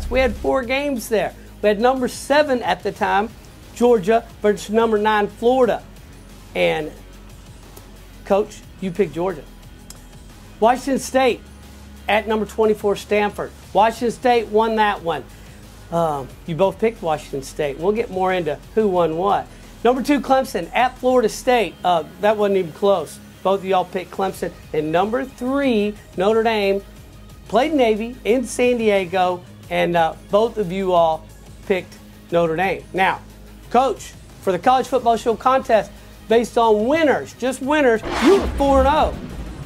Conference. We had 4 games there. We had number 7 at the time, Georgia, versus number 9, Florida. And, Coach, you picked Georgia. Washington State at number 24, Stanford. Washington State won that one. You both picked Washington State. We'll get more into who won what. Number 2, Clemson at Florida State. That wasn't even close. Both of y'all picked Clemson. And number 3, Notre Dame, played Navy in San Diego, and both of you all picked Notre Dame. Now, Coach, for the College Football Show contest, based on winners, just winners, you were 4-0.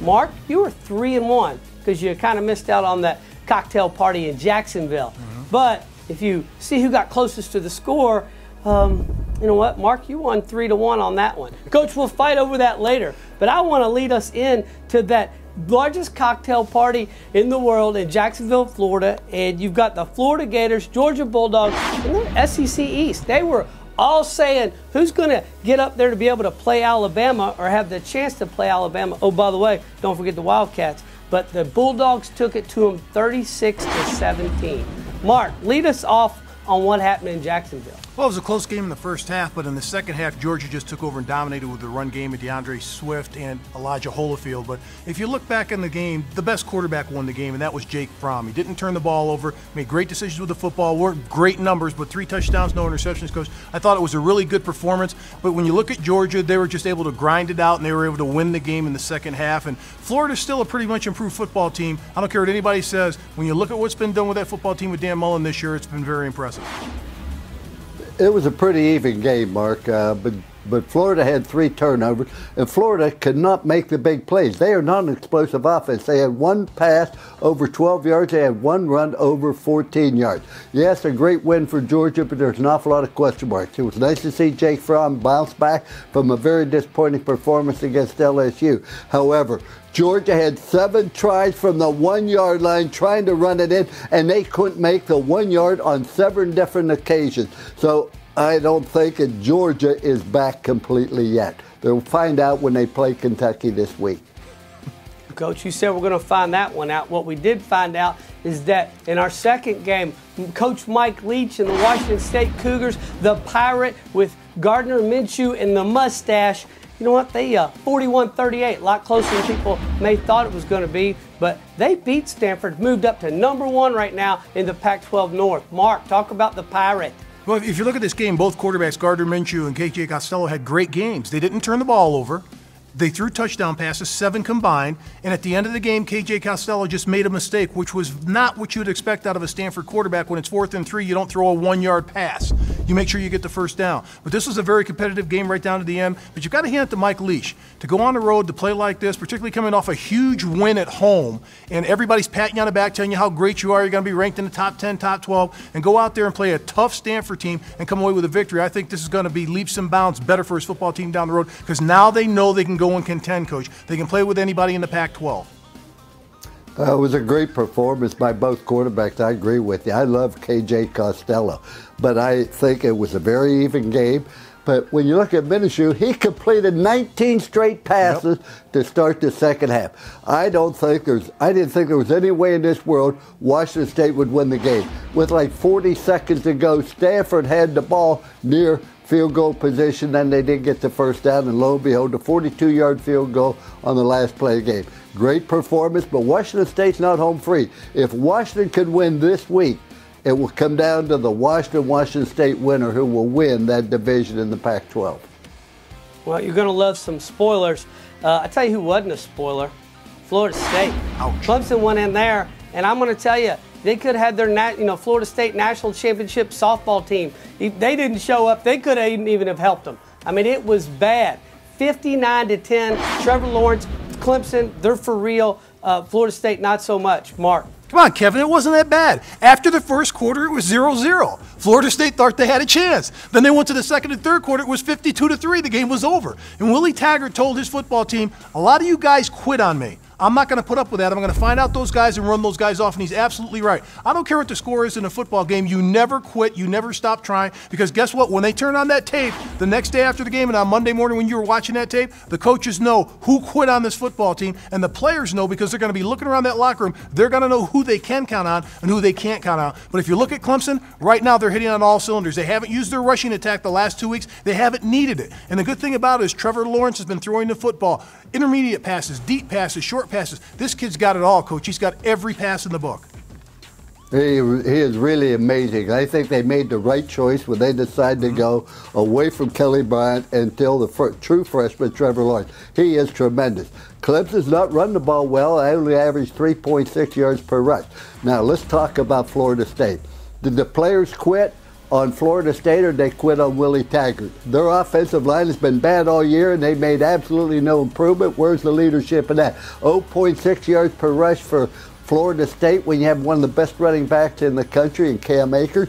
Mark, you were 3-1 because you kind of missed out on that cocktail party in Jacksonville. But if you see who got closest to the score, you know what, Mark, you won 3-1 on that one. Coach, we'll fight over that later, but I want to lead us in to that largest cocktail party in the world in Jacksonville, Florida, and you've got the Florida Gators, Georgia Bulldogs, and the SEC East. They were all saying who's going to get up there to be able to play Alabama or have the chance to play Alabama. Oh, by the way, don't forget the Wildcats. But the Bulldogs took it to them 36-17. Mark, lead us off on what happened in Jacksonville. Well, it was a close game in the first half, but in the second half, Georgia just took over and dominated with the run game of DeAndre Swift and Elijah Holyfield. But if you look back in the game, the best quarterback won the game, and that was Jake Fromm. He didn't turn the ball over, made great decisions with the football, worked great numbers, but 3 touchdowns, no interceptions, Coach. I thought it was a really good performance, but when you look at Georgia, they were just able to grind it out, and they were able to win the game in the second half. And Florida's still a pretty much improved football team. I don't care what anybody says. When you look at what's been done with that football team with Dan Mullen this year, it's been very impressive. It was a pretty even game, Mark, but Florida had 3 turnovers, and Florida could not make the big plays. They are not an explosive offense. They had 1 pass over 12 yards. They had 1 run over 14 yards. Yes, a great win for Georgia, but there's an awful lot of question marks. It was nice to see Jake Fromm bounce back from a very disappointing performance against LSU. However, Georgia had 7 tries from the 1-yard line trying to run it in, and they couldn't make the 1 yard on 7 different occasions. So I don't think that Georgia is back completely yet. They'll find out when they play Kentucky this week. Coach, you said we're going to find that one out. What we did find out is that in our second game, Coach Mike Leach and the Washington State Cougars, the Pirate with Gardner Minshew and the mustache, you know what, they 41-38, a lot closer than people may thought it was going to be, but they beat Stanford, moved up to number 1 right now in the Pac-12 North. Mark, talk about the Pirate. Well, if you look at this game, both quarterbacks, Gardner Minshew and KJ Costello, had great games. They didn't turn the ball over. They threw touchdown passes, 7 combined, and at the end of the game, KJ Costello just made a mistake, which was not what you would expect out of a Stanford quarterback. When it's 4th and 3, you don't throw a 1-yard pass. You make sure you get the first down. But this was a very competitive game right down to the end. But you've got to hand it to Mike Leach. To go on the road, to play like this, particularly coming off a huge win at home, and everybody's patting you on the back, telling you how great you are, you're going to be ranked in the top 10, top 12, and go out there and play a tough Stanford team and come away with a victory. I think this is going to be leaps and bounds better for his football team down the road, because now they know they can go and contend, Coach. They can play with anybody in the Pac-12. It was a great performance by both quarterbacks. I agree with you. I love KJ Costello, but I think it was a very even game. But when you look at Minshew, he completed 19 straight passes to start the second half. I didn't think there was any way in this world Washington State would win the game. With like 40 seconds to go, Stanford had the ball near field goal position, then they did get the first down, and lo and behold, a 42-yard field goal on the last play of the game. Great performance, but Washington State's not home free. If Washington could win this week, it will come down to the Washington State winner who will win that division in the Pac-12. Well, you're going to love some spoilers. I tell you who wasn't a spoiler. Florida State. Ouch. Clemson went in there, and I'm going to tell you, they could have had their Florida State National Championship softball team. If they didn't show up, they could even have helped them. I mean, it was bad. 59-10. Trevor Lawrence, Clemson, they're for real. Florida State, not so much. Mark. Come on, Kevin, it wasn't that bad. After the first quarter, it was 0-0. Florida State thought they had a chance. Then they went to the second and third quarter. It was 52-3. The game was over. And Willie Taggart told his football team, a lot of you guys quit on me. I'm not going to put up with that. I'm going to find out those guys and run those guys off, and he's absolutely right. I don't care what the score is in a football game. You never quit. You never stop trying, because guess what? When they turn on that tape the next day after the game and on Monday morning when you were watching that tape, the coaches know who quit on this football team, and the players know, because they're going to be looking around that locker room. They're going to know who they can count on and who they can't count on. But if you look at Clemson, right now they're hitting on all cylinders. They haven't used their rushing attack the last 2 weeks. They haven't needed it. And the good thing about it is Trevor Lawrence has been throwing the football. Intermediate passes, deep passes, short passes. This kid's got it all, Coach. He's got every pass in the book. He is really amazing. I think they made the right choice when they decided to go away from Kelly Bryant until the true freshman, Trevor Lawrence. He is tremendous. Clemson's not run the ball well. I only averaged 3.6 yards per rush. Now, let's talk about Florida State. Did the players quit on Florida State, or they quit on Willie Taggart? Their offensive line has been bad all year, and they made absolutely no improvement. Where's the leadership in that? 0.6 yards per rush for Florida State when you have one of the best running backs in the country in Cam Akers,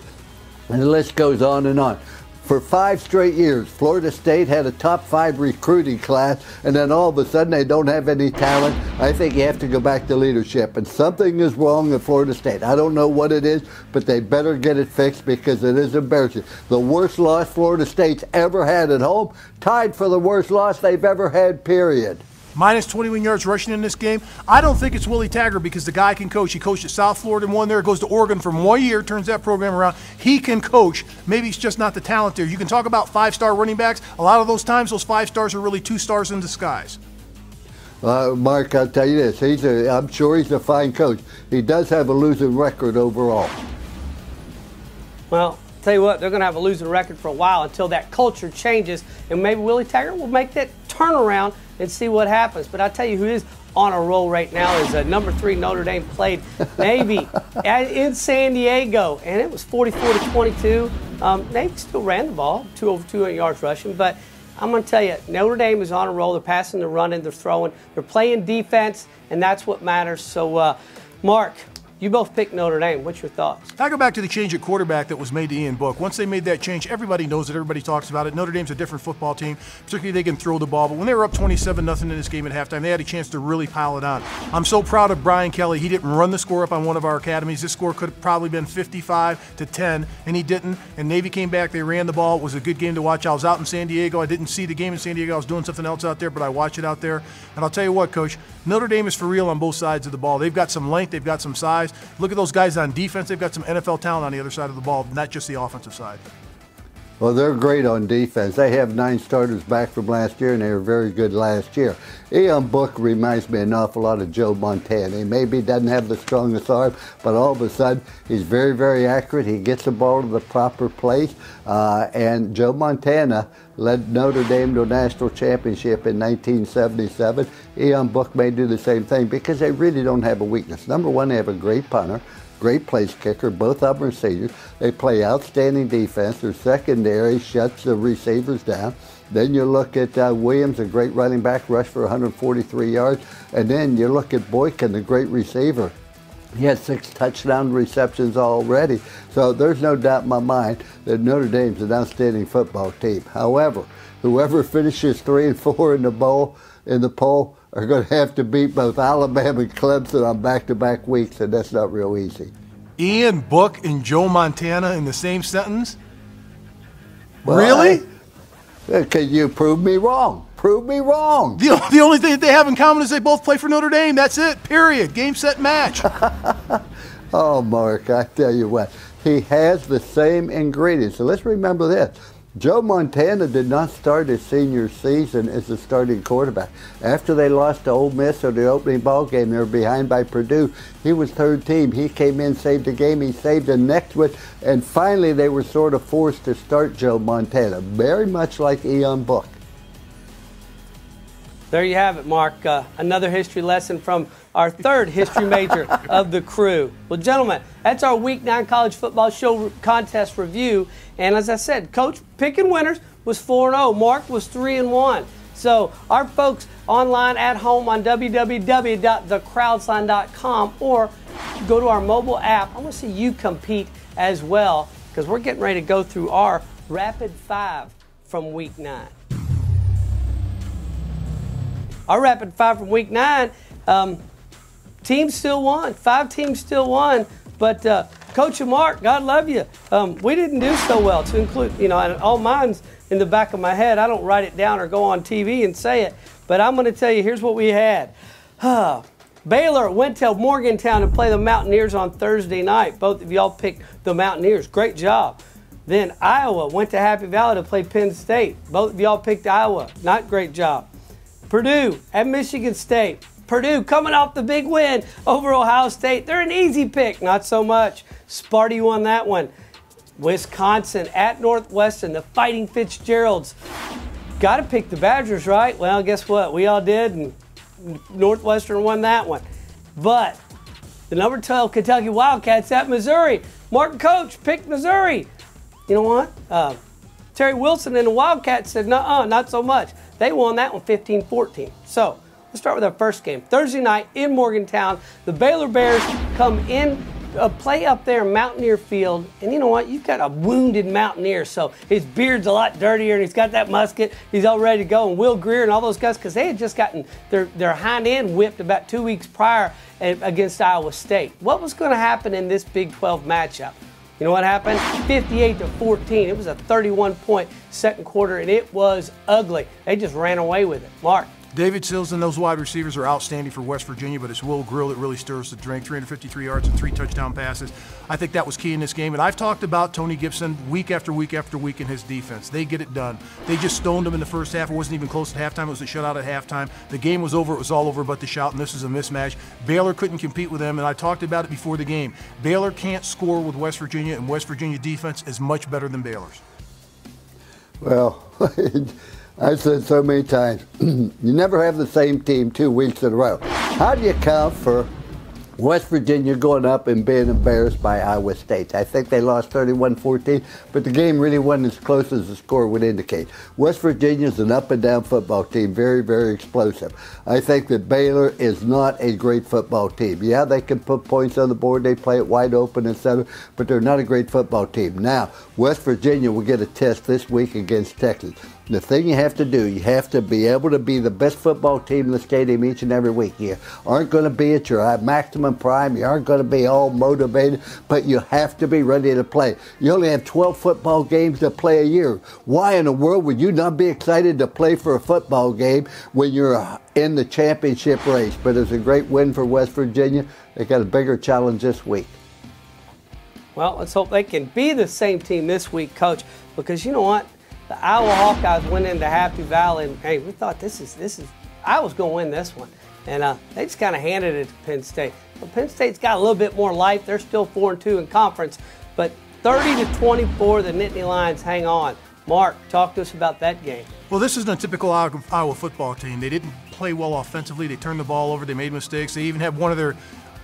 and the list goes on and on. For 5 straight years, Florida State had a top 5 recruiting class, and then all of a sudden they don't have any talent. I think you have to go back to leadership, and something is wrong at Florida State. I don't know what it is, but they better get it fixed, because it is embarrassing. The worst loss Florida State's ever had at home, tied for the worst loss they've ever had, period. Minus 21 yards rushing in this game. I don't think it's Willie Taggart, because the guy can coach. He coached at South Florida and won there. Goes to Oregon from 1 year, turns that program around. He can coach. Maybe it's just not the talent there. You can talk about 5-star running backs. A lot of those times, those 5 stars are really 2 stars in disguise. Mark, I'll tell you this. I'm sure he's a fine coach. He does have a losing record overall. Well, tell you what, they're going to have a losing record for a while until that culture changes, and maybe Willie Taggart will make that turnaround and see what happens. But I tell you who is on a roll right now is number 3 Notre Dame played Navy in San Diego, and it was 44-22. Navy still ran the ball, over 200 yards rushing, but I'm going to tell you, Notre Dame is on a roll. They're passing, they're running, they're throwing, they're playing defense, and that's what matters. So, Mark, you both picked Notre Dame. What's your thoughts? I go back to the change at quarterback that was made to Ian Book. Once they made that change, everybody knows it. Everybody talks about it. Notre Dame's a different football team. Particularly, they can throw the ball. But when they were up 27-0 in this game at halftime, they had a chance to really pile it on. I'm so proud of Brian Kelly. He didn't run the score up on one of our academies. This score could have probably been 55-10, and he didn't. And Navy came back. They ran the ball. It was a good game to watch. I was out in San Diego. I didn't see the game in San Diego. I was doing something else out there, but I watched it out there. And I'll tell you what, Coach, Notre Dame is for real on both sides of the ball. They've got some length. They've got some size. Look at those guys on defense. They've got some NFL talent on the other side of the ball, not just the offensive side. Well, they're great on defense. They have 9 starters back from last year, and they were very good last year. Ian Book reminds me an awful lot of Joe Montana. He maybe doesn't have the strongest arm, but all of a sudden, he's very, very accurate. He gets the ball to the proper place. And Joe Montana led Notre Dame to a national championship in 1977. Ian Book may do the same thing, because they really don't have a weakness. Number one, they have a great punter, great place kicker. Both of them are seniors. They play outstanding defense. Their secondary shuts the receivers down. Then you look at Williams, a great running back, rushed for 143 yards. And then you look at Boykin, the great receiver. He had 6 touchdown receptions already. So there's no doubt in my mind that Notre Dame's an outstanding football team. However, whoever finishes 3 and 4 in the poll are going to have to beat both Alabama and Clemson on back-to-back weeks, and that's not real easy. Ian Book and Joe Montana in the same sentence? Well, really? Can you prove me wrong? Prove me wrong. The only thing that they have in common is they both play for Notre Dame. That's it. Period. Game, set, match. Oh, Mark, I tell you what. He has the same ingredients. So let's remember this. Joe Montana did not start his senior season as a starting quarterback. After they lost to Ole Miss in the opening ball game, they were behind by Purdue. He was third team. He came in, saved the game. He saved the next one. And finally, they were sort of forced to start Joe Montana, very much like Ian Book. There you have it, Mark. Another history lesson from our third history major of the crew. Well, gentlemen, that's our Week 9 college football show contest review. And as I said, Coach picking winners was 4-0. Mark was 3-1. So our folks online at home on www.thecrowdsign.com, or go to our mobile app. I want to see you compete as well, because we're getting ready to go through our Rapid 5 from Week 9. Our Rapid 5 from Week 9, teams still won. 5 teams still won. But Coach and Mark, God love you. We didn't do so well, to include, and all mine's in the back of my head. I don't write it down or go on TV and say it. But I'm going to tell you, here's what we had. Baylor went to Morgantown to play the Mountaineers on Thursday night. Both of y'all picked the Mountaineers. Great job. Then Iowa went to Happy Valley to play Penn State. Both of y'all picked Iowa. Not great job. Purdue at Michigan State. Purdue coming off the big win over Ohio State. They're an easy pick. Not so much. Sparty won that one. Wisconsin at Northwestern. The Fighting Fitzgeralds. Got to pick the Badgers, right? Well, guess what? We all did, and Northwestern won that one. But the number 12 Kentucky Wildcats at Missouri. Martin Coach picked Missouri. You know what? Terry Wilson and the Wildcats said, nuh-uh, not so much. They won that one 15-14. So let's start with our first game. Thursday night in Morgantown, the Baylor Bears come in, play up there in Mountaineer Field. And you know what? You've got a wounded Mountaineer, so his beard's a lot dirtier, and he's got that musket. He's all ready to go. And Will Greer and all those guys, because they had just gotten their hind end whipped about 2 weeks prior against Iowa State. What was going to happen in this Big 12 matchup? You know what happened? 58-14. It was a 31-point second quarter, and it was ugly. They just ran away with it. Mark. David Sills and those wide receivers are outstanding for West Virginia, but it's Will Grill that really stirs the drink. 353 yards and 3 touchdown passes. I think that was key in this game. And I've talked about Tony Gibson week after week after week in his defense. They get it done. They just stoned them in the first half. It wasn't even close at halftime. It was a shutout at halftime. The game was over. It was all over but the shout, and this is a mismatch. Baylor couldn't compete with them, and I talked about it before the game. Baylor can't score with West Virginia, and West Virginia defense is much better than Baylor's. Well, I've said so many times, you never have the same team 2 weeks in a row. How do you account for West Virginia going up and being embarrassed by Iowa State? I think they lost 31-14, but the game really wasn't as close as the score would indicate. West Virginia is an up-and-down football team, very, very explosive. I think that Baylor is not a great football team. Yeah, they can put points on the board, they play it wide open, etc., but they're not a great football team. Now, West Virginia will get a test this week against Texas. The thing you have to do, you have to be able to be the best football team in the stadium each and every week. You aren't going to be at your maximum prime. You aren't going to be all motivated, but you have to be ready to play. You only have 12 football games to play a year. Why in the world would you not be excited to play for a football game when you're in the championship race? But it's a great win for West Virginia. They got a bigger challenge this week. Well, let's hope they can be the same team this week, Coach, because you know what? The Iowa Hawkeyes went into Happy Valley, and hey, we thought this is Iowa's going to win this one, and they just kind of handed it to Penn State. Well, Penn State's got a little bit more life. They're still 4-2 in conference, but 30-24, the Nittany Lions hang on. Mark, talk to us about that game. Well, this isn't a typical Iowa football team. They didn't play well offensively. They turned the ball over. They made mistakes. They even had one of their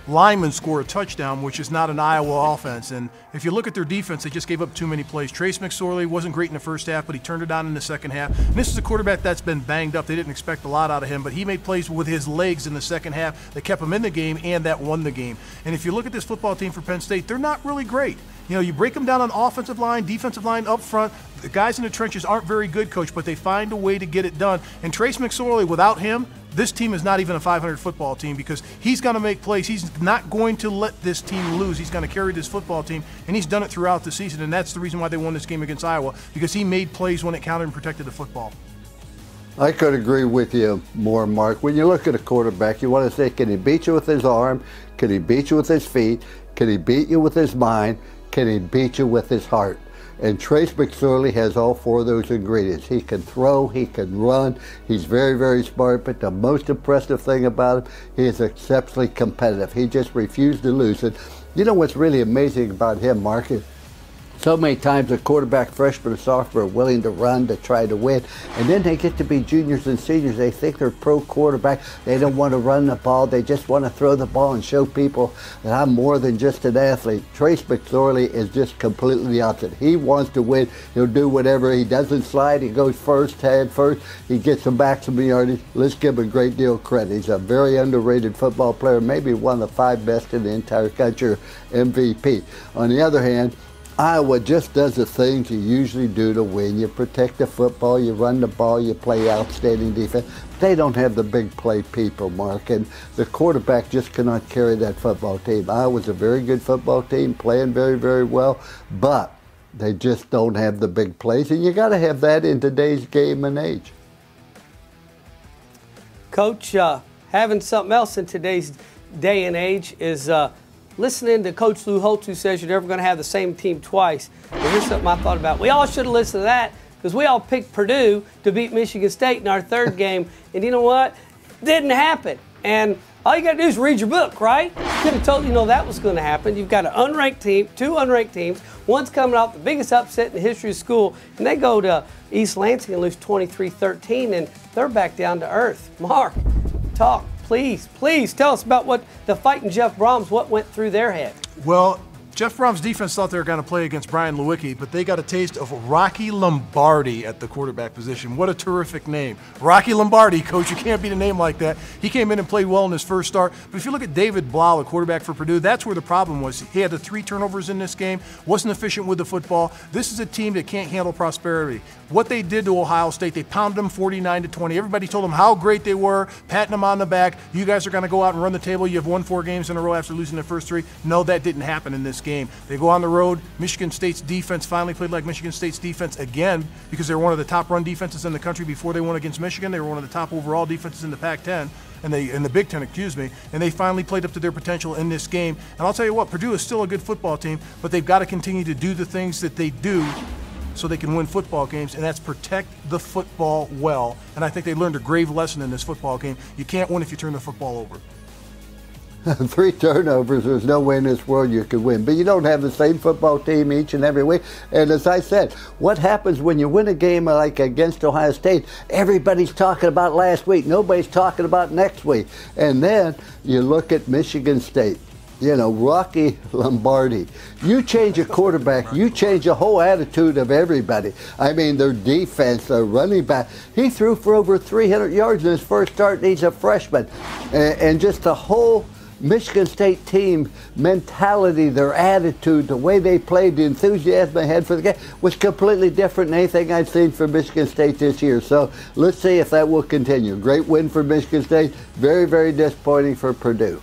linemen score a touchdown, which is not an Iowa offense. And if you look at their defense, they just gave up too many plays. Trace McSorley wasn't great in the first half, but he turned it on in the second half. And this is a quarterback that's been banged up. They didn't expect a lot out of him, but he made plays with his legs in the second half that kept him in the game and that won the game. And if you look at this football team for Penn State, they're not really great. You know, you break them down on offensive line, defensive line, up front. The guys in the trenches aren't very good, Coach, but they find a way to get it done. And Trace McSorley, without him, this team is not even a 500 football team because he's going to make plays. He's not going to let this team lose. He's going to carry this football team, and he's done it throughout the season, and that's the reason why they won this game against Iowa, because he made plays when it counted and protected the football. I could agree with you more, Mark. When you look at a quarterback, you want to say, can he beat you with his arm? Can he beat you with his feet? Can he beat you with his mind? Can he beat you with his heart? And Trace McSorley has all 4 of those ingredients. He can throw, he can run, he's very, very smart, but the most impressive thing about him, he is exceptionally competitive. He just refused to lose. And you know what's really amazing about him, Mark? So many times a quarterback, freshman or sophomore, are willing to run to try to win, and then they get to be juniors and seniors. They think they're pro quarterback. They don't want to run the ball. They just want to throw the ball and show people that I'm more than just an athlete. Trace McSorley is just completely the opposite. He wants to win. He'll do whatever. He doesn't slide. He goes first, head first. He gets some maximum yardage. Let's give him a great deal of credit. He's a very underrated football player, maybe one of the 5 best in the entire country, MVP. On the other hand, Iowa just does the things you usually do to win. You protect the football, you run the ball, you play outstanding defense. They don't have the big play people, Mark, and the quarterback just cannot carry that football team. Iowa's a very good football team, playing very, very well, but they just don't have the big plays, and you got to have that in today's game and age. Coach, having something else in today's day and age is listening to Coach Lou Holtz, who says you're never going to have the same team twice. And here's something I thought about. We all should have listened to that because we all picked Purdue to beat Michigan State in our third game. And you know what? Didn't happen. And all you got to do is read your book, right? You could have told that was going to happen. You've got an unranked team, two unranked teams. One's coming off the biggest upset in the history of school, and they go to East Lansing and lose 23-13, and they're back down to earth. Mark, talk. Please tell us about what the fighting Jeff Brahms, what went through their head. Well, Jeff Brahms' defense thought they were going to play against Brian Lewicki, but they got a taste of Rocky Lombardi at the quarterback position. What a terrific name. Rocky Lombardi, coach, you can't beat a name like that. He came in and played well in his first start. But if you look at David Blau, the quarterback for Purdue, that's where the problem was. He had the 3 turnovers in this game, wasn't efficient with the football. This is a team that can't handle prosperity. What they did to Ohio State, they pounded them 49-20. Everybody told them how great they were, patting them on the back. You guys are going to go out and run the table. You have won 4 games in a row after losing the first 3. No, that didn't happen in this game. They go on the road. Michigan State's defense finally played like Michigan State's defense again because they were one of the top run defenses in the country before they won against Michigan. They were one of the top overall defenses in the Pac-10. In the Big Ten, and they finally played up to their potential in this game. And I'll tell you what, Purdue is still a good football team, but they've got to continue to do the things that they do so they can win football games, and that's protect the football well. And I think they learned a grave lesson in this football game. You can't win if you turn the football over. 3 turnovers, there's no way in this world you could win. But you don't have the same football team each and every week. And as I said, what happens when you win a game like against Ohio State? Everybody's talking about last week. Nobody's talking about next week. And then you look at Michigan State. Rocky Lombardi. You change a quarterback, you change the whole attitude of everybody. I mean, their defense, their running back. He threw for over 300 yards in his first start, and he's a freshman. And just the whole Michigan State team mentality, their attitude, the way they played, the enthusiasm they had for the game was completely different than anything I've seen from Michigan State this year. So let's see if that will continue. Great win for Michigan State. Very, very disappointing for Purdue.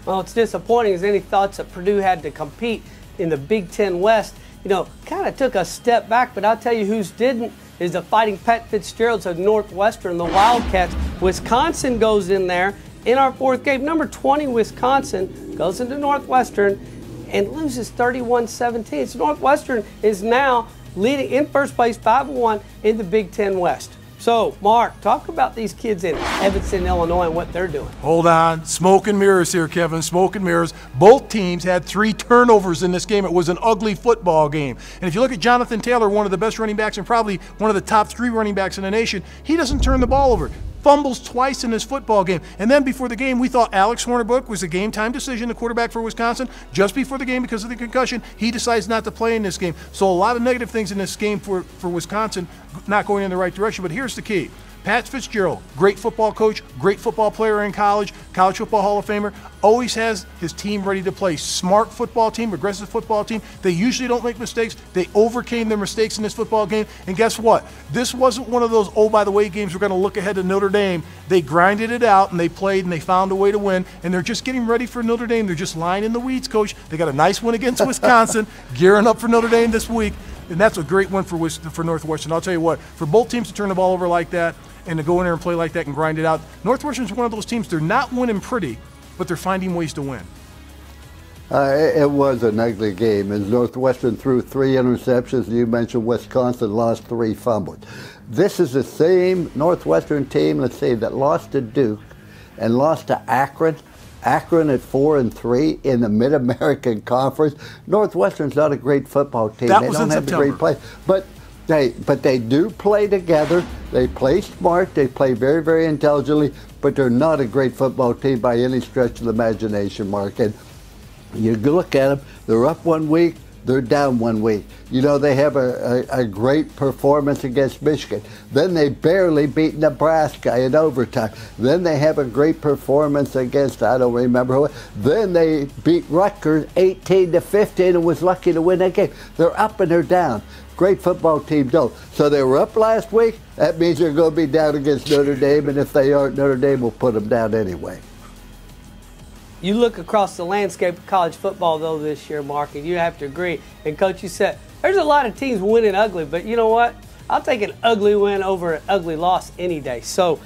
Well, it's disappointing as any thoughts that Purdue had to compete in the Big Ten West. Kind of took a step back, but I'll tell you who's didn't is the Fighting Pat Fitzgeralds of Northwestern, the Wildcats. Wisconsin goes in there in our 4th game. Number 20, Wisconsin, goes into Northwestern and loses 31-17. So Northwestern is now leading in first place, 5-1 in the Big Ten West. So, Mark, talk about these kids in Evanston, Illinois, and what they're doing. Hold on. Smoke and mirrors here, Kevin. Smoke and mirrors. Both teams had 3 turnovers in this game. It was an ugly football game. And if you look at Jonathan Taylor, one of the best running backs and probably one of the top 3 running backs in the nation, he doesn't turn the ball over. Fumbles twice in this football game. And then before the game, we thought Alex Hornibrook was a game-time decision, the quarterback for Wisconsin. Just before the game, because of the concussion, he decides not to play in this game. So a lot of negative things in this game for Wisconsin, not going in the right direction. But here's the key. Pat Fitzgerald, great football coach, great football player in college football Hall of Famer, always has his team ready to play. Smart football team, aggressive football team. They usually don't make mistakes. They overcame their mistakes in this football game. And guess what? This wasn't one of those, oh, by the way, games we're going to look ahead to Notre Dame. They grinded it out, and they played, and they found a way to win. And they're just getting ready for Notre Dame. They're just lying in the weeds, Coach. They got a nice win against Wisconsin, gearing up for Notre Dame this week. And that's a great win for Northwestern. I'll tell you what, for both teams to turn the ball over like that and to go in there and play like that and grind it out, Northwestern's one of those teams, they're not winning pretty, but they're finding ways to win. It was an ugly game. As Northwestern threw 3 interceptions, you mentioned Wisconsin lost 3 fumbles. This is the same Northwestern team, let's say, that lost to Duke and lost to Akron. Akron at 4-3 in the Mid-American Conference. Northwestern's not a great football team. That they was don't in have September. the great play, but they do play together. They play smart. They play very, very intelligently. But they're not a great football team by any stretch of the imagination, Mark. And you look at them. They're up one week. they're down 1 week. You know, they have a great performance against Michigan. Then they barely beat Nebraska in overtime. Then they have a great performance against, I don't remember who. Then they beat Rutgers 18-15 and was lucky to win that game. They're up and they're down. Great football team don't. So they were up last week. That means they're going to be down against Notre Dame, and if they aren't, Notre Dame will put them down anyway. You look across the landscape of college football, though, this year, Mark, and you have to agree. And, Coach, you said there's a lot of teams winning ugly, but you know what? I'll take an ugly win over an ugly loss any day. So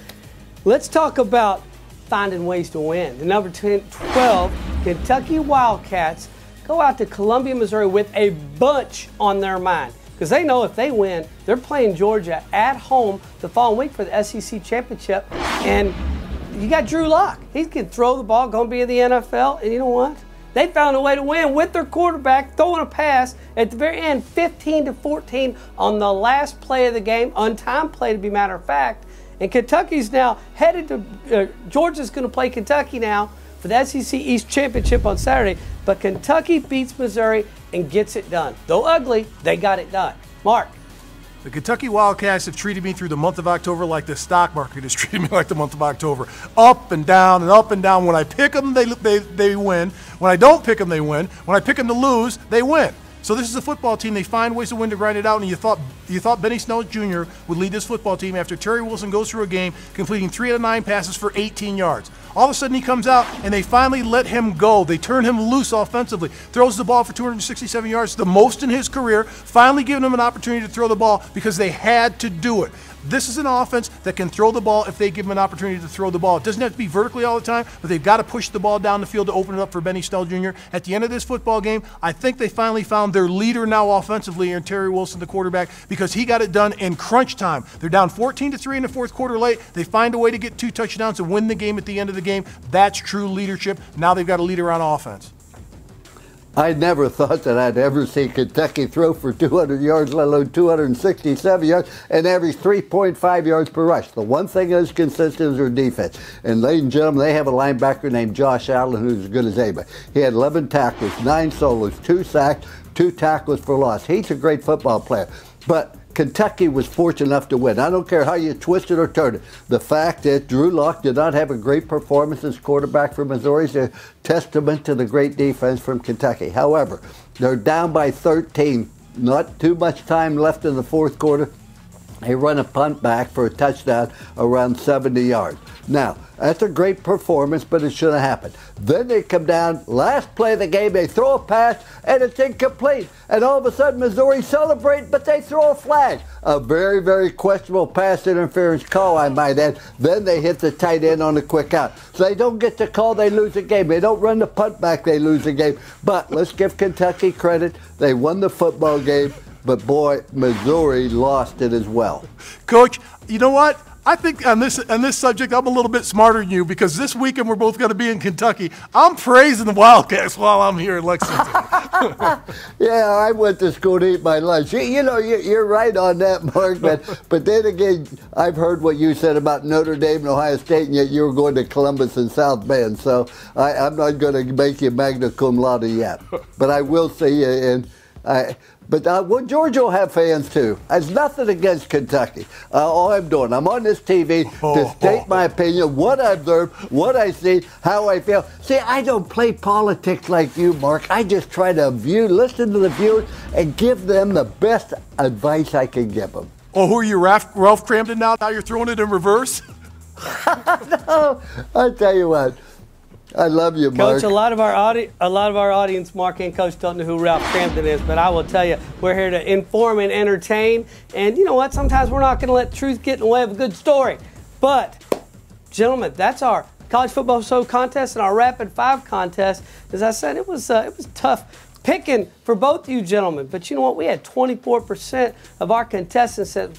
let's talk about finding ways to win. The number 12 Kentucky Wildcats go out to Columbia, Missouri with a bunch on their mind because they know if they win, they're playing Georgia at home the following week for the SEC championship. And you got Drew Lock. He can throw the ball, going to be in the NFL. And you know what? They found a way to win with their quarterback throwing a pass at the very end, 15-14 on the last play of the game, untimed play to be matter of fact. And Kentucky's now headed to Georgia's going to play Kentucky now for the SEC East Championship on Saturday. But Kentucky beats Missouri and gets it done. Though ugly, they got it done. Mark. The Kentucky Wildcats have treated me through the month of October like the stock market has treated me like the month of October. Up and down and up and down. When I pick them, they win. When I don't pick them, they win. When I pick them to lose, they win. So this is a football team. They find ways to win to grind it out, and you thought Benny Snell Jr. would lead this football team after Terry Wilson goes through a game, completing 3 out of 9 passes for 18 yards. All of a sudden he comes out, and they finally let him go. They turn him loose offensively. Throws the ball for 267 yards, the most in his career, finally giving him an opportunity to throw the ball because they had to do it. This is an offense that can throw the ball if they give them an opportunity to throw the ball. It doesn't have to be vertically all the time, but they've got to push the ball down the field to open it up for Benny Snell Jr. At the end of this football game, I think they finally found their leader now offensively in Terry Wilson, the quarterback, because he got it done in crunch time. They're down 14-3 in the fourth quarter late. They find a way to get 2 touchdowns and win the game at the end of the game. That's true leadership. Now they've got a leader on offense. I never thought that I'd ever see Kentucky throw for 200 yards, let alone 267 yards, and average 3.5 yards per rush. The one thing that's consistent is their defense. And ladies and gentlemen, they have a linebacker named Josh Allen who's as good as anybody. He had 11 tackles, 9 solos, 2 sacks, 2 tackles for loss. He's a great football player. But Kentucky was fortunate enough to win. I don't care how you twist it or turn it. The fact that Drew Lock did not have a great performance as quarterback for Missouri is a testament to the great defense from Kentucky. However, they're down by 13. Not too much time left in the fourth quarter. They run a punt back for a touchdown around 70 yards. Now, that's a great performance, but it shouldn't have happened. Then they come down, last play of the game, they throw a pass, and it's incomplete. And all of a sudden, Missouri celebrates, but they throw a flag. A very, very questionable pass interference call, I might add. Then they hit the tight end on a quick out. So they don't get the call, they lose the game. They don't run the punt back, they lose the game. But let's give Kentucky credit. They won the football game, but boy, Missouri lost it as well. Coach, you know what? I think on this subject, I'm a little bit smarter than you because this weekend we're both going to be in Kentucky. I'm praising the Wildcats while I'm here in Lexington. Yeah, I went to school to eat my lunch. You know, you're right on that, Mark. But then again, I've heard what you said about Notre Dame and Ohio State, and yet you were going to Columbus and South Bend. So I'm not going to make you magna cum laude yet. But I will see you in. Well, Georgia will have fans too. There's nothing against Kentucky. All I'm doing, I'm on this TV to state my opinion, what I observe, what I see, how I feel. See, I don't play politics like you, Mark. I just try to listen to the viewers, and give them the best advice I can give them. Oh, who are you, Ralph Cramden now? Now you're throwing it in reverse? No, I tell you what. I love you, Mark. Coach, a lot of our audience, Mark and Coach, don't know who Ralph Cramden is, but I will tell you, we're here to inform and entertain. And you know what? Sometimes we're not going to let truth get in the way of a good story. But, gentlemen, that's our College Football Show contest and our Rapid 5 contest. As I said, it was tough picking for both of you gentlemen. But you know what? We had 24% of our contestants this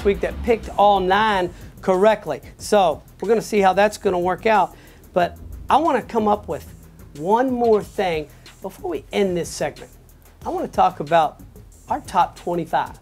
week that picked all 9 correctly. So we're going to see how that's going to work out. But I want to come up with one more thing before we end this segment. I want to talk about our top 25.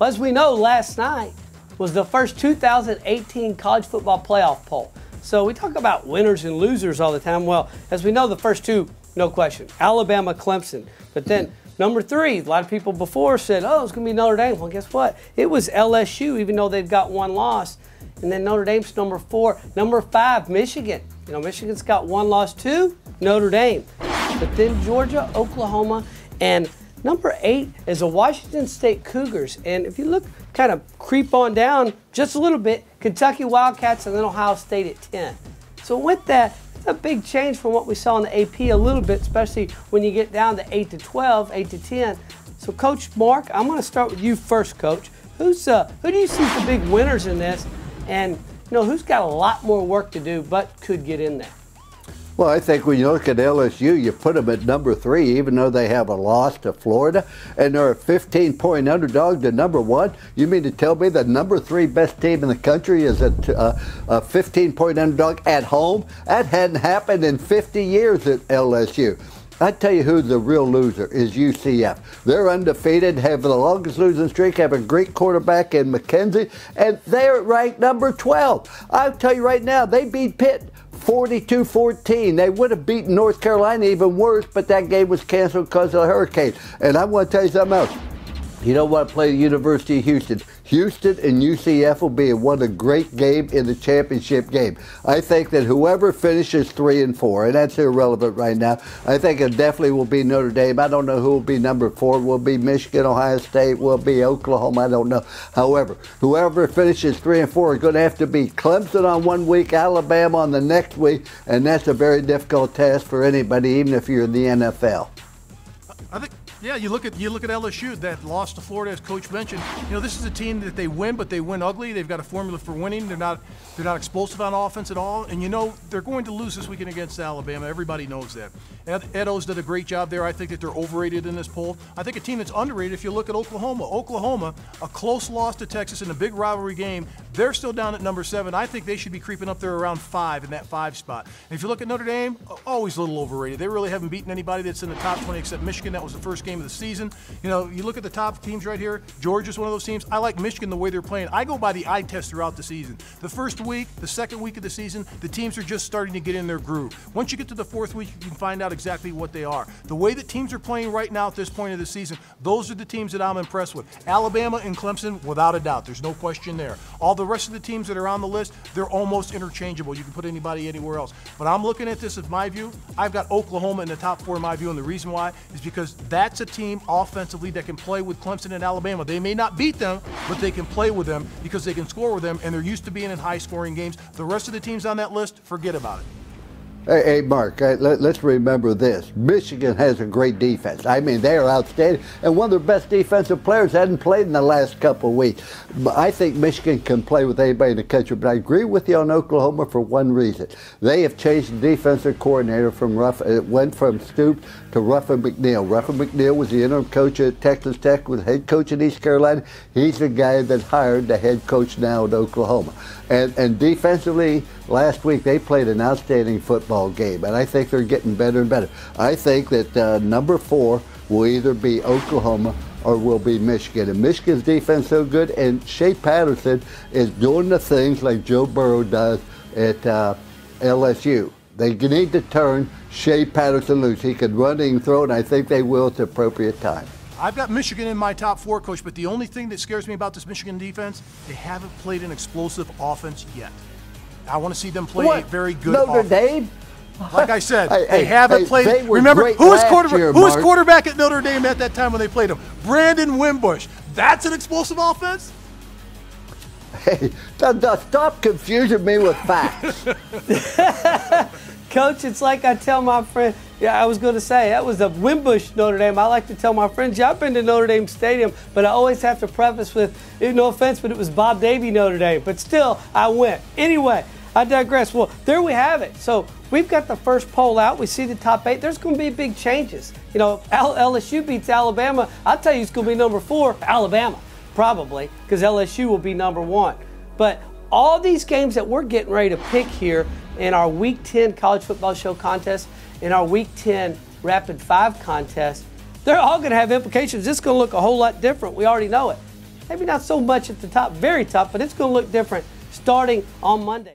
Well, as we know, last night was the first 2018 college football playoff poll. So we talk about winners and losers all the time. Well, as we know, the first two, no question, Alabama, Clemson. But then number 3, a lot of people before said, oh, it's going to be Notre Dame. Well, guess what? It was LSU, even though they've got one loss. And then Notre Dame's number 4. Number 5, Michigan. You know, Michigan's got one loss too, Notre Dame. But then Georgia, Oklahoma, and number 8 is the Washington State Cougars. And if you look, kind of creep on down just a little bit, Kentucky Wildcats and then Ohio State at 10. So with that, it's a big change from what we saw in the AP a little bit, especially when you get down to 8 to 12, 8 to 10. So Coach Mark, I'm going to start with you first, Coach. Who do you see as the big winners in this? And you know, who's got a lot more work to do but could get in there? Well, I think when you look at LSU, you put them at number 3, even though they have a loss to Florida, and they're a 15-point underdog to number 1. You mean to tell me the number 3 best team in the country is a 15-point underdog at home? That hadn't happened in 50 years at LSU. I tell you who's the real loser is UCF. They're undefeated, have the longest losing streak, have a great quarterback in McKenzie, and they're ranked number 12. I'll tell you right now, they beat Pitt 42-14. They would have beaten North Carolina even worse, but that game was canceled because of the hurricane. And I want to tell you something else. You don't want to play the University of Houston. Houston and UCF will be one a great game in the championship game. I think that whoever finishes 3 and 4, and that's irrelevant right now, I think it definitely will be Notre Dame. I don't know who will be number 4. Will be Michigan, Ohio State, will be Oklahoma. I don't know. However, whoever finishes 3 and 4 are going to have to beat Clemson on one week, Alabama on the next week, and that's a very difficult task for anybody, even if you're in the NFL. I think. Yeah, you look at LSU that lost to Florida, as Coach mentioned. You know, this is a team that they win, but they win ugly. They've got a formula for winning. They're not explosive on offense at all. And you know they're going to lose this weekend against Alabama. Everybody knows that. Ed O's did a great job there. I think that they're overrated in this poll. I think a team that's underrated. If you look at Oklahoma, a close loss to Texas in a big rivalry game. They're still down at number 7. I think they should be creeping up there around 5 in that 5 spot. And if you look at Notre Dame, always a little overrated. They really haven't beaten anybody that's in the top 20 except Michigan. That was the first game of the season. You know, you look at the top teams right here. Georgia's one of those teams. I like Michigan the way they're playing. I go by the eye test throughout the season. The first week, the second week of the season, the teams are just starting to get in their groove. Once you get to the 4th week, you can find out exactly what they are. The way that teams are playing right now at this point of the season, those are the teams that I'm impressed with. Alabama and Clemson, without a doubt. There's no question there. All the rest of the teams that are on the list, they're almost interchangeable. You can put anybody anywhere else. But I'm looking at this as my view. I've got Oklahoma in the top 4 in my view, and the reason why is because that's a team offensively that can play with Clemson and Alabama. They may not beat them, but they can play with them because they can score with them, and they're used to being in high-scoring games. The rest of the teams on that list, forget about it. Hey, Mark, let's remember this. Michigan has a great defense. I mean, they are outstanding. And one of their best defensive players hadn't played in the last couple of weeks. But I think Michigan can play with anybody in the country. But I agree with you on Oklahoma for one reason. They have changed the defensive coordinator from it went from Stoops to Ruffin McNeil. Ruffin McNeil was the interim coach at Texas Tech, was head coach at East Carolina. He's the guy that hired the head coach now at Oklahoma. And defensively, last week they played an outstanding football game, and I think they're getting better and better. I think that number 4 will either be Oklahoma or will be Michigan. And Michigan's defense is so good, and Shea Patterson is doing the things like Joe Burrow does at LSU. They need to turn Shea Patterson loose. He can run and throw, and I think they will at the appropriate time. I've got Michigan in my top 4, Coach, but the only thing that scares me about this Michigan defense, they haven't played an explosive offense yet. I want to see them play a very good offense. Notre Dame? Like I said, they haven't played. Remember, who was quarterback at Notre Dame at that time when they played him? Brandon Wimbush. That's an explosive offense? Hey, stop confusing me with facts. Coach, it's like I tell my friend, I was going to say, that was the Wimbush Notre Dame. I like to tell my friends, I've been to Notre Dame Stadium, but I always have to preface with, no offense, but it was Bob Davie Notre Dame. But still, I went. Anyway, I digress. Well, there we have it. So we've got the first poll out. We see the top 8. There's going to be big changes. LSU beats Alabama. I'll tell you it's going to be number 4, Alabama, probably, because LSU will be number 1. But all these games that we're getting ready to pick here in our Week 10 College Football Show contest, in our Week 10 Rapid 5 contest, they're all going to have implications. It's going to look a whole lot different. We already know it. Maybe not so much at the top, very top, but it's going to look different starting on Monday.